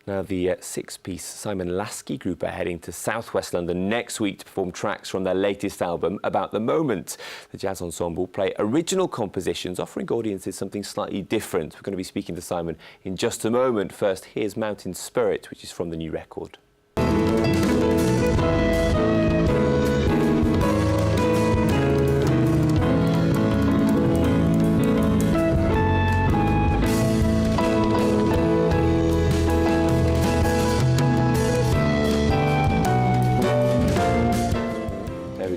Now, the six-piece Simon Lasky Group are heading to southwest London next week to perform tracks from their latest album, About the Moment. The jazz ensemble play original compositions, offering audiences something slightly different. We're going to be speaking to Simon in just a moment. First, here's Mountain Spirit, which is from the new record.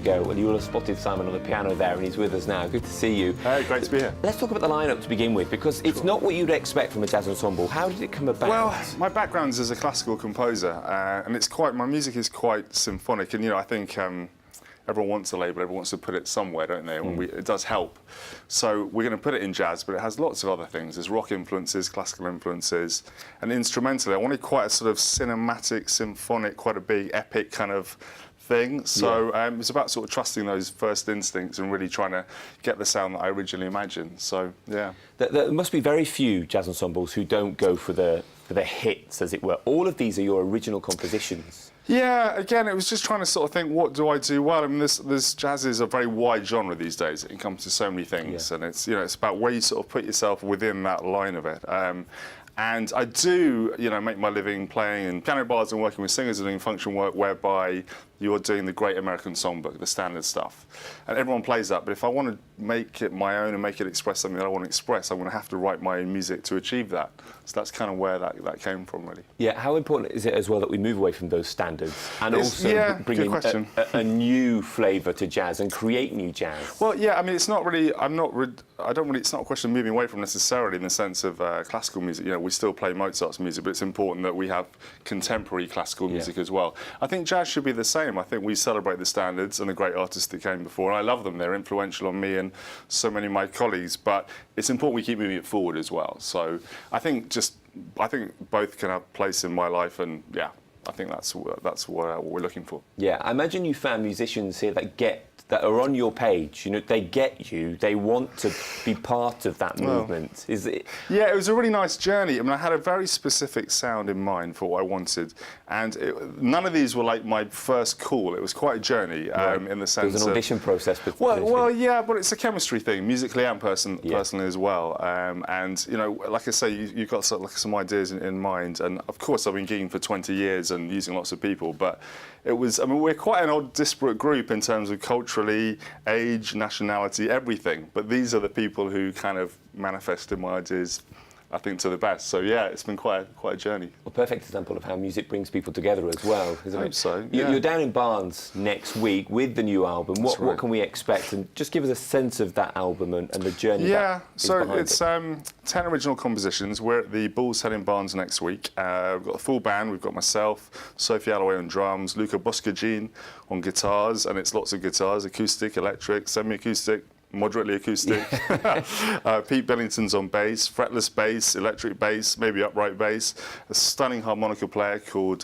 Well, you will have spotted Simon on the piano there, and he's with us now. Good to see you. Great to be here. Let's talk about the lineup to begin with, because it's not what you'd expect from a jazz ensemble. How did it come about? Well, my background is as a classical composer, and my music is quite symphonic. And I think everyone wants a label, everyone wants to put it somewhere, don't they? And it does help. So we're going to put it in jazz, but it has lots of other things. There's rock influences, classical influences, and instrumentally, I wanted quite a sort of cinematic, symphonic, quite a big, epic kind of thing. So it's about sort of trusting those first instincts and really trying to get the sound that I originally imagined. So yeah, there must be very few jazz ensembles who don't go for the hits, as it were. All of these are your original compositions. Yeah, again, it was just trying to sort of think, what do I do well? I mean, this jazz is a very wide genre these days. It encompasses so many things, and it's it's about where you sort of put yourself within that line of it. And I do, make my living playing in piano bars and working with singers and doing function work whereby you're doing the great American songbook, the standard stuff. And everyone plays that, but if I want to make it my own and make it express something that I want to express, I'm going to have to write my own music to achieve that. So that's kind of where that came from, really. Yeah, how important is it as well that we move away from those standards and also bring in a new flavour to jazz and create new jazz? Well, yeah, I mean, it's not really, it's not a question of moving away from necessarily in the sense of classical music. We still play Mozart's music, but it's important that we have contemporary classical music as well. I think jazz should be the same. I think we celebrate the standards and the great artists that came before, and I love them. They're influential on me and so many of my colleagues, but it's important we keep moving it forward as well. So I think both can have place in my life, and yeah, I think that's what we're looking for. Yeah, I imagine you found musicians here that are on your page. They get you. They want to be part of that movement. Is it? Yeah, it was a really nice journey. I mean, I had a very specific sound in mind for what I wanted, and none of these were like my first call. It was quite a journey in the sense. There was an audition process. Well, yeah, but it's a chemistry thing, musically and personally as well. And like I say, you've got some ideas in mind, and of course I've been gigging for 20 years and using lots of people, but it was. I mean, we're quite an odd, disparate group in terms of culturally, age, nationality, everything. But these are the people who kind of manifested my ideas, I think, to the best. So yeah, it's been quite a journey. Well, perfect example of how music brings people together as well, isn't it? I hope so. Yeah. You're down in Barnes next week with the new album. What can we expect? And just give us a sense of that album and the journey. Yeah, so it's 10 original compositions. We're at the Bull's Head in Barnes next week. We've got a full band. We've got myself, Sophie Alloway on drums, Luca Boscagin on guitars, and it's lots of guitars: acoustic, electric, semi-acoustic, moderately acoustic. Pete Billington's on bass, fretless bass, electric bass, maybe upright bass. A stunning harmonica player called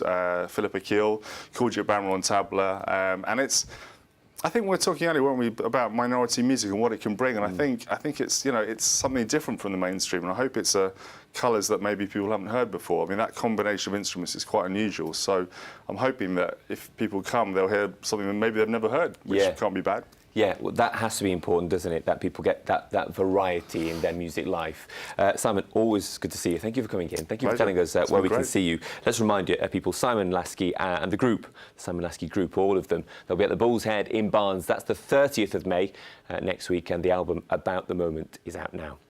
Philip Akil, Cordia Bammer on tabla, and I think we were talking earlier, weren't we, about minority music and what it can bring, and I think it's it's something different from the mainstream, and I hope it's colours that maybe people haven't heard before. I mean, that combination of instruments is quite unusual, so I'm hoping that if people come, they'll hear something that maybe they've never heard, which can't be bad. Yeah, well, that has to be important, doesn't it? That people get that variety in their music life. Simon, always good to see you. Thank you for coming in. Thank you for telling us where we can see you. Let's remind you, people, Simon Lasky and the group, Simon Lasky Group, all of them, they'll be at the Bull's Head in Barnes. That's the 30th of May next week, and the album About the Moment is out now.